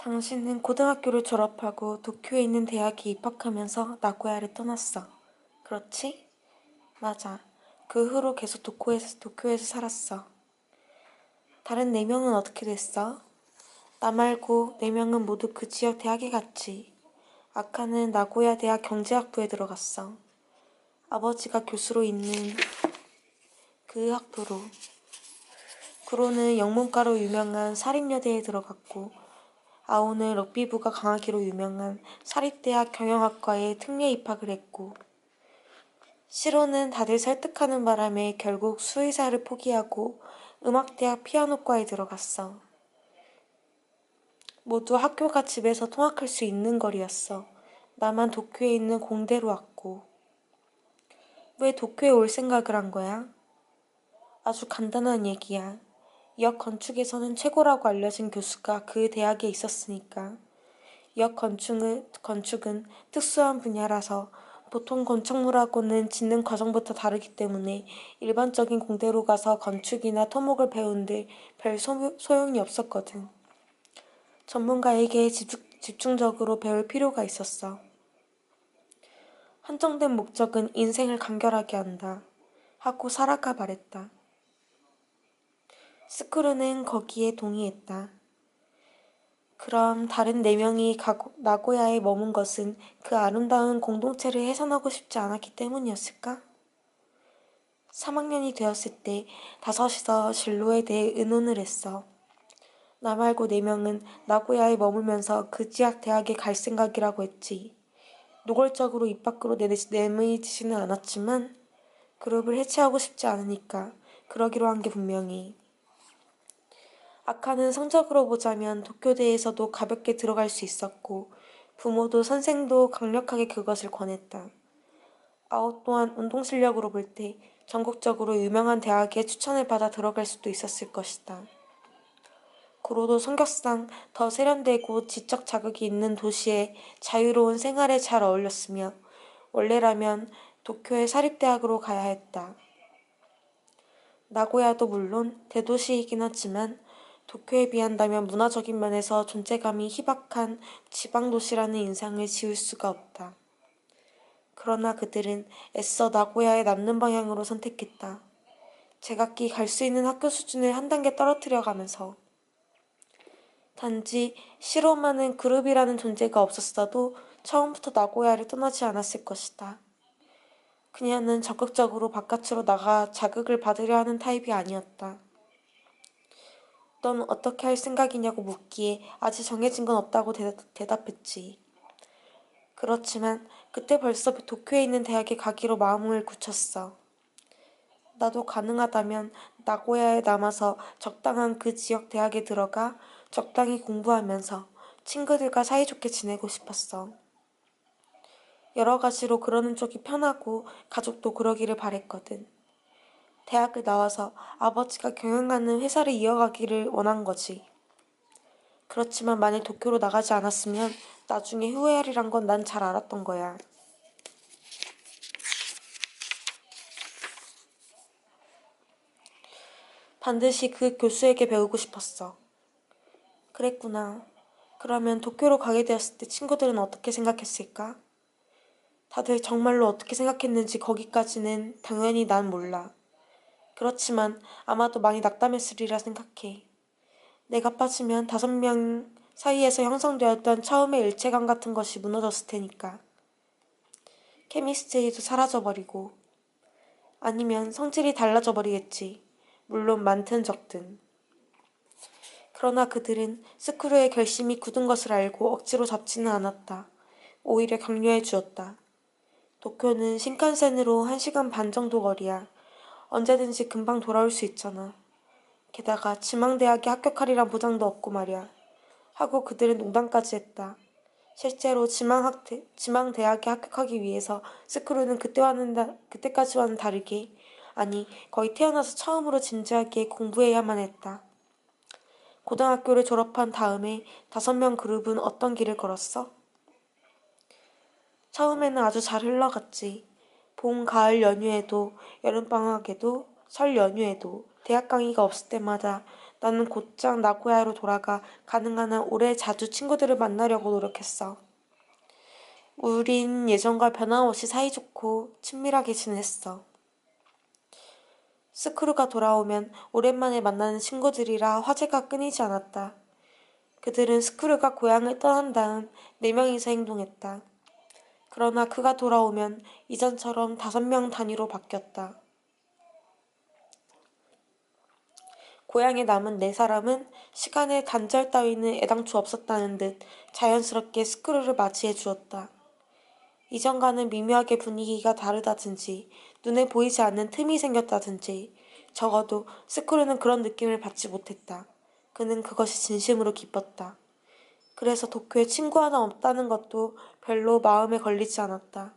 당신은 고등학교를 졸업하고 도쿄에 있는 대학에 입학하면서 나고야를 떠났어. 그렇지? 맞아. 그 후로 계속 도쿄에서 살았어. 다른 4명은 어떻게 됐어? 나 말고 4명은 모두 그 지역 대학에 갔지. 아카는 나고야 대학 경제학부에 들어갔어. 아버지가 교수로 있는 그 학부로. 구로는 영문과로 유명한 사립여대에 들어갔고, 아오는 럭비부가 강하기로 유명한 사립대학 경영학과에 특례 입학을 했고, 시로는 다들 설득하는 바람에 결국 수의사를 포기하고 음악대학 피아노과에 들어갔어. 모두 학교가 집에서 통학할 수 있는 거리였어. 나만 도쿄에 있는 공대로 왔고. 왜 도쿄에 올 생각을 한 거야? 아주 간단한 얘기야. 역 건축에서는 최고라고 알려진 교수가 그 대학에 있었으니까. 역 건축은 특수한 분야라서 보통 건축물하고는 짓는 과정부터 다르기 때문에 일반적인 공대로 가서 건축이나 토목을 배운들 별 소용이 없었거든. 전문가에게 집중적으로 배울 필요가 있었어. 한정된 목적은 인생을 간결하게 한다. 하고 사라가 말했다. 스크루는 거기에 동의했다. 그럼 다른 4명이 나고야에 머문 것은 그 아름다운 공동체를 훼손하고 싶지 않았기 때문이었을까? 3학년이 되었을 때 5이서 진로에 대해 의논을 했어. 나 말고 4명은 나고야에 머물면서 그 지역 대학에 갈 생각이라고 했지. 노골적으로 입 밖으로 내밀지는 않았지만 그룹을 해체하고 싶지 않으니까 그러기로 한 게 분명히. 아카는 성적으로 보자면 도쿄대에서도 가볍게 들어갈 수 있었고 부모도 선생도 강력하게 그것을 권했다. 아오 또한 운동 실력으로 볼 때 전국적으로 유명한 대학에 추천을 받아 들어갈 수도 있었을 것이다. 고로도 성격상 더 세련되고 지적 자극이 있는 도시에 자유로운 생활에 잘 어울렸으며 원래라면 도쿄의 사립대학으로 가야 했다. 나고야도 물론 대도시이긴 하지만 도쿄에 비한다면 문화적인 면에서 존재감이 희박한 지방도시라는 인상을 지울 수가 없다. 그러나 그들은 애써 나고야에 남는 방향으로 선택했다. 제각기 갈 수 있는 학교 수준을 한 단계 떨어뜨려 가면서. 단지 시로마는 그룹이라는 존재가 없었어도 처음부터 나고야를 떠나지 않았을 것이다. 그녀는 적극적으로 바깥으로 나가 자극을 받으려 하는 타입이 아니었다. 넌 어떻게 할 생각이냐고 묻기에 아직 정해진 건 없다고 대답했지. 그렇지만 그때 벌써 도쿄에 있는 대학에 가기로 마음을 굳혔어. 나도 가능하다면 나고야에 남아서 적당한 그 지역 대학에 들어가 적당히 공부하면서 친구들과 사이좋게 지내고 싶었어. 여러 가지로 그러는 쪽이 편하고 가족도 그러기를 바랬거든. 대학을 나와서 아버지가 경영하는 회사를 이어가기를 원한 거지. 그렇지만 만일 도쿄로 나가지 않았으면 나중에 후회하리란 건 난 잘 알았던 거야. 반드시 그 교수에게 배우고 싶었어. 그랬구나. 그러면 도쿄로 가게 되었을 때 친구들은 어떻게 생각했을까? 다들 정말로 어떻게 생각했는지 거기까지는 당연히 난 몰라. 그렇지만 아마도 많이 낙담했으리라 생각해. 내가 빠지면 5명 사이에서 형성되었던 처음의 일체감 같은 것이 무너졌을 테니까. 케미스트리도 사라져버리고 아니면 성질이 달라져 버리겠지. 물론 많든 적든. 그러나 그들은 스크루의 결심이 굳은 것을 알고 억지로 잡지는 않았다. 오히려 격려해 주었다. 도쿄는 신칸센으로 1시간 반 정도 거리야. 언제든지 금방 돌아올 수 있잖아. 게다가 지망대학에 합격하리란 보장도 없고 말이야. 하고 그들은 농담까지 했다. 실제로 지망대학에 합격하기 위해서 스크루는 그때까지와는 다르게, 아니 거의 태어나서 처음으로 진지하게 공부해야만 했다. 고등학교를 졸업한 다음에 5명 그룹은 어떤 길을 걸었어? 처음에는 아주 잘 흘러갔지. 봄, 가을 연휴에도, 여름방학에도, 설 연휴에도, 대학 강의가 없을 때마다 나는 곧장 나고야로 돌아가 가능한 한 오래 자주 친구들을 만나려고 노력했어. 우린 예전과 변함없이 사이좋고 친밀하게 지냈어. 스크루가 돌아오면 오랜만에 만나는 친구들이라 화제가 끊이지 않았다. 그들은 스크루가 고향을 떠난 다음 4명이서 행동했다. 그러나 그가 돌아오면 이전처럼 5명 단위로 바뀌었다. 고향에 남은 4사람은 시간의 단절 따위는 애당초 없었다는 듯 자연스럽게 스크루를 맞이해 주었다. 이전과는 미묘하게 분위기가 다르다든지 눈에 보이지 않는 틈이 생겼다든지 적어도 스크루는 그런 느낌을 받지 못했다. 그는 그것이 진심으로 기뻤다. 그래서 도쿄에 친구 하나 없다는 것도 별로 마음에 걸리지 않았다.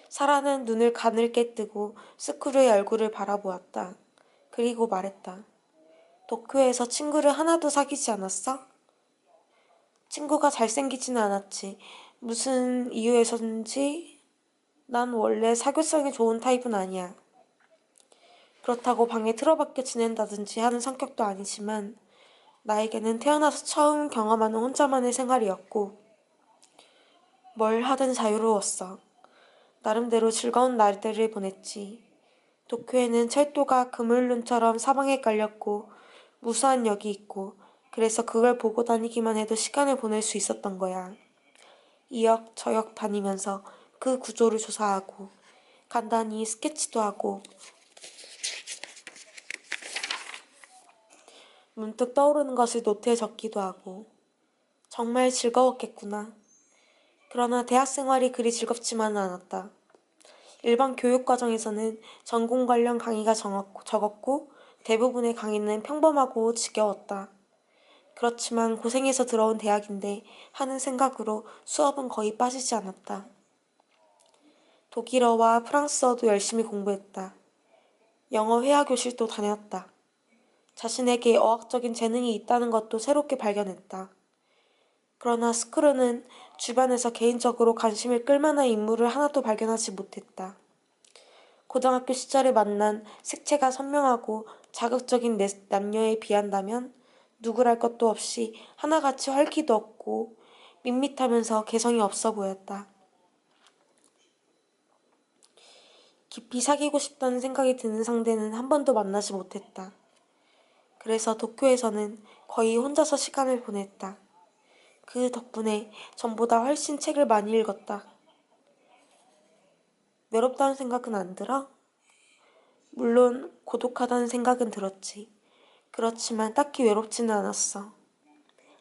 사라는 눈을 가늘게 뜨고 스크루의 얼굴을 바라보았다. 그리고 말했다. 도쿄에서 친구를 하나도 사귀지 않았어? 친구가 잘생기지는 않았지. 무슨 이유에서인지 난 원래 사교성이 좋은 타입은 아니야. 그렇다고 방에 틀어박혀 지낸다든지 하는 성격도 아니지만 나에게는 태어나서 처음 경험하는 혼자만의 생활이었고 뭘 하든 자유로웠어. 나름대로 즐거운 날들을 보냈지. 도쿄에는 철도가 그물론처럼 사방에 깔렸고 무수한 역이 있고 그래서 그걸 보고 다니기만 해도 시간을 보낼 수 있었던 거야. 이 역, 저 역 다니면서 그 구조를 조사하고 간단히 스케치도 하고 문득 떠오르는 것을 노트에 적기도 하고 정말 즐거웠겠구나. 그러나 대학 생활이 그리 즐겁지만은 않았다. 일반 교육과정에서는 전공 관련 강의가 적었고 대부분의 강의는 평범하고 지겨웠다. 그렇지만 고생해서 들어온 대학인데 하는 생각으로 수업은 거의 빠지지 않았다. 독일어와 프랑스어도 열심히 공부했다. 영어 회화 교실도 다녔다. 자신에게 어학적인 재능이 있다는 것도 새롭게 발견했다. 그러나 스크루는 주변에서 개인적으로 관심을 끌만한 인물을 하나도 발견하지 못했다. 고등학교 시절에 만난 색채가 선명하고 자극적인 남녀에 비한다면 누구랄 것도 없이 하나같이 활기도 없고 밋밋하면서 개성이 없어 보였다. 깊이 사귀고 싶다는 생각이 드는 상대는 한 번도 만나지 못했다. 그래서 도쿄에서는 거의 혼자서 시간을 보냈다. 그 덕분에 전보다 훨씬 책을 많이 읽었다. 외롭다는 생각은 안 들어? 물론 고독하다는 생각은 들었지. 그렇지만 딱히 외롭지는 않았어.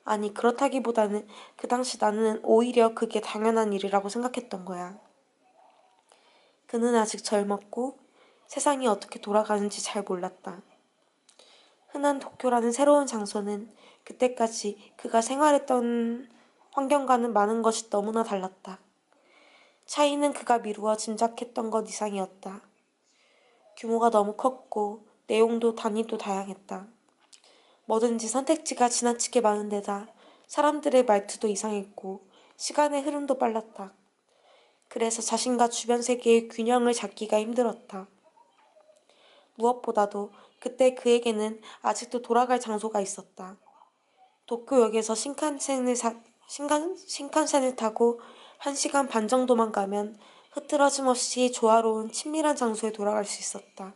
아니, 그렇다기보다는 그 당시 나는 오히려 그게 당연한 일이라고 생각했던 거야. 그는 아직 젊었고 세상이 어떻게 돌아가는지 잘 몰랐다. 흔한 도쿄라는 새로운 장소는 그때까지 그가 생활했던 환경과는 많은 것이 너무나 달랐다. 차이는 그가 미루어 짐작했던 것 이상이었다. 규모가 너무 컸고 내용도 단위도 다양했다. 뭐든지 선택지가 지나치게 많은 데다 사람들의 말투도 이상했고 시간의 흐름도 빨랐다. 그래서 자신과 주변 세계의 균형을 잡기가 힘들었다. 무엇보다도 그때 그에게는 아직도 돌아갈 장소가 있었다. 도쿄역에서 신칸센을 타고 1시간 반 정도만 가면 흐트러짐 없이 조화로운 친밀한 장소에 돌아갈 수 있었다.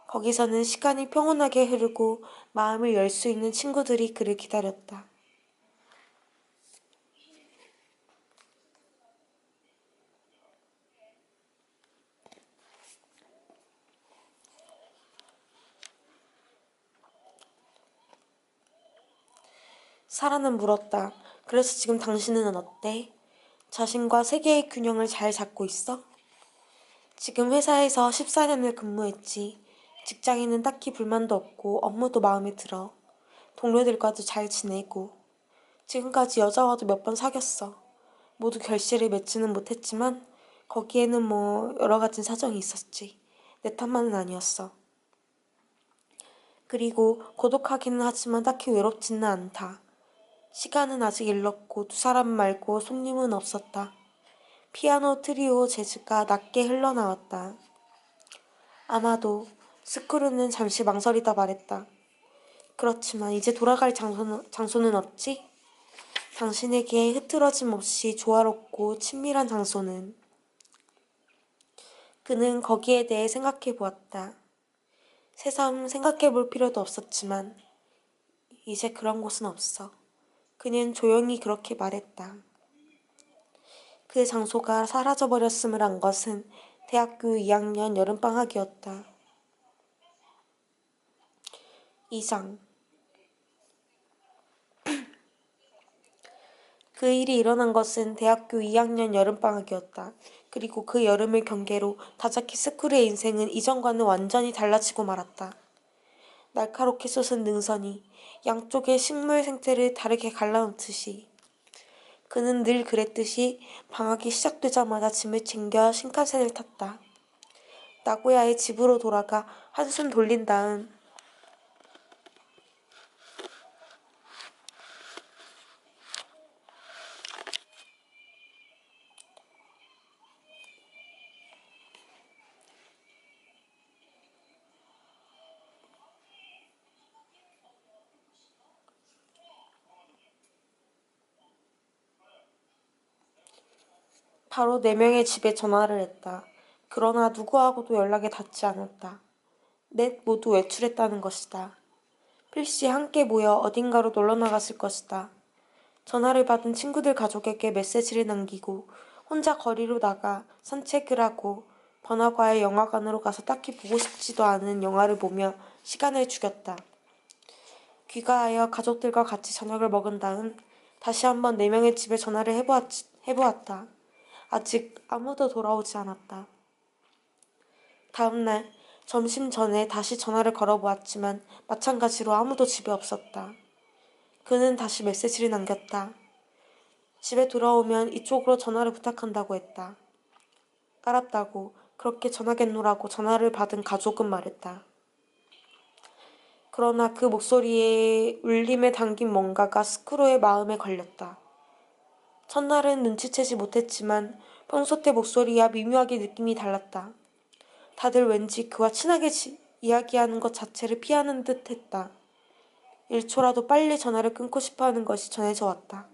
거기서는 시간이 평온하게 흐르고 마음을 열 수 있는 친구들이 그를 기다렸다. 사라는 물었다. 그래서 지금 당신은 어때? 자신과 세계의 균형을 잘 잡고 있어? 지금 회사에서 14년을 근무했지. 직장에는 딱히 불만도 없고 업무도 마음에 들어. 동료들과도 잘 지내고. 지금까지 여자와도 몇 번 사귀었어. 모두 결실을 맺지는 못했지만 거기에는 뭐 여러 가지 사정이 있었지. 내 탓만은 아니었어. 그리고 고독하기는 하지만 딱히 외롭지는 않다. 시간은 아직 일렀고 2사람 말고 손님은 없었다. 피아노 트리오 재즈가 낮게 흘러나왔다. 아마도 스크루는 잠시 망설이다 말했다. 그렇지만 이제 돌아갈 장소는 없지? 당신에게 흐트러짐 없이 조화롭고 친밀한 장소는. 그는 거기에 대해 생각해 보았다. 새삼 생각해 볼 필요도 없었지만 이제 그런 곳은 없어. 그는 조용히 그렇게 말했다. 그 장소가 사라져버렸음을 안 것은 대학교 2학년 여름방학이었다. 2장. 그 일이 일어난 것은 대학교 2학년 여름방학이었다. 그리고 그 여름을 경계로 다자키 스쿠르의 인생은 이전과는 완전히 달라지고 말았다. 날카롭게 솟은 능선이 양쪽의 식물 생태를 다르게 갈라놓듯이 그는 늘 그랬듯이 방학이 시작되자마자 짐을 챙겨 신칸센을 탔다. 나고야의 집으로 돌아가 한숨 돌린 다음 바로 4명의 집에 전화를 했다. 그러나 누구하고도 연락이 닿지 않았다. 넷 모두 외출했다는 것이다. 필시 함께 모여 어딘가로 놀러 나갔을 것이다. 전화를 받은 친구들 가족에게 메시지를 남기고 혼자 거리로 나가 산책을 하고 번화가의 영화관으로 가서 딱히 보고 싶지도 않은 영화를 보며 시간을 죽였다. 귀가하여 가족들과 같이 저녁을 먹은 다음 다시 한번 4명의 집에 전화를 해보았다. 아직 아무도 돌아오지 않았다. 다음날 점심 전에 다시 전화를 걸어보았지만 마찬가지로 아무도 집에 없었다. 그는 다시 메시지를 남겼다. 집에 돌아오면 이쪽으로 전화를 부탁한다고 했다. 알았다고 그렇게 전화겠노라고 전화를 받은 가족은 말했다. 그러나 그 목소리에 울림에 담긴 뭔가가 스크루의 마음에 걸렸다. 첫날은 눈치채지 못했지만 평소 때 목소리와 미묘하게 느낌이 달랐다. 다들 왠지 그와 친하게 이야기하는 것 자체를 피하는 듯 했다. 1초라도 빨리 전화를 끊고 싶어하는 것이 전해져 왔다.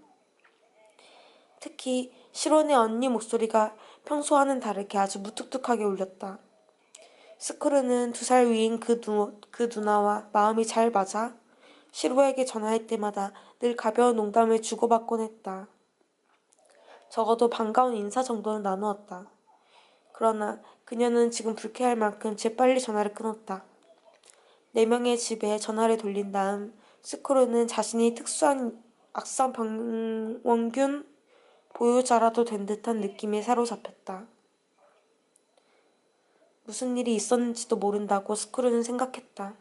특히 실온의 언니 목소리가 평소와는 다르게 아주 무뚝뚝하게 울렸다. 스크루는 2살 위인 그 누나와 마음이 잘 맞아 시로에게 전화할 때마다 늘 가벼운 농담을 주고받곤 했다. 적어도 반가운 인사 정도는 나누었다. 그러나 그녀는 지금 불쾌할 만큼 재빨리 전화를 끊었다. 4명의 집에 전화를 돌린 다음 스크루는 자신이 특수한 악성 병원균 보유자라도 된 듯한 느낌에 사로잡혔다. 무슨 일이 있었는지도 모른다고 스크루는 생각했다.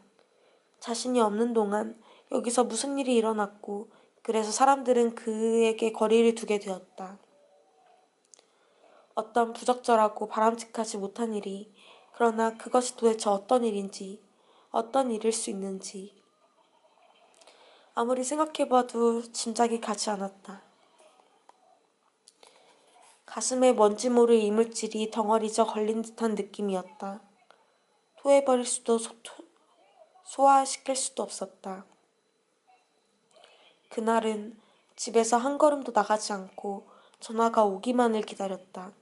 자신이 없는 동안 여기서 무슨 일이 일어났고 그래서 사람들은 그에게 거리를 두게 되었다. 어떤 부적절하고 바람직하지 못한 일이 그러나 그것이 도대체 어떤 일인지 어떤 일일 수 있는지 아무리 생각해봐도 짐작이 가지 않았다. 가슴에 뭔지 모를 이물질이 덩어리져 걸린 듯한 느낌이었다. 토해버릴 수도 소화시킬 수도 없었다. 그날은 집에서 한 걸음도 나가지 않고 전화가 오기만을 기다렸다.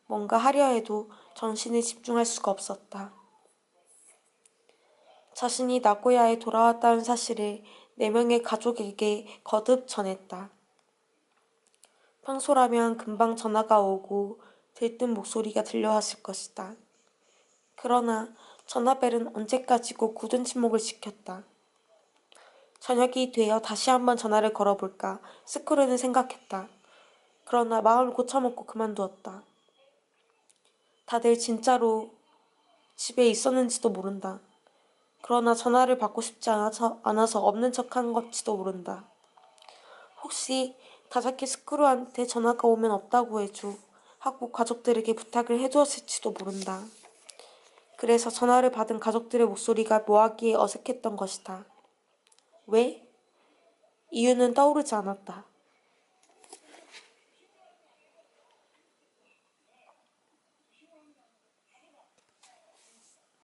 뭔가 하려 해도 정신을 집중할 수가 없었다. 자신이 나고야에 돌아왔다는 사실을 4명의 가족에게 거듭 전했다. 평소라면 금방 전화가 오고 들뜬 목소리가 들려왔을 것이다. 그러나 전화벨은 언제까지고 굳은 침묵을 지켰다. 저녁이 되어 다시 한번 전화를 걸어볼까 스크루는 생각했다. 그러나 마음을 고쳐먹고 그만두었다. 다들 진짜로 집에 있었는지도 모른다. 그러나 전화를 받고 싶지 않아서 없는 척한 것지도 모른다. 혹시 다자키 스크루한테 전화가 오면 없다고 해줘 하고 가족들에게 부탁을 해두었을지도 모른다. 그래서 전화를 받은 가족들의 목소리가 묘하게 어색했던 것이다. 왜? 이유는 떠오르지 않았다.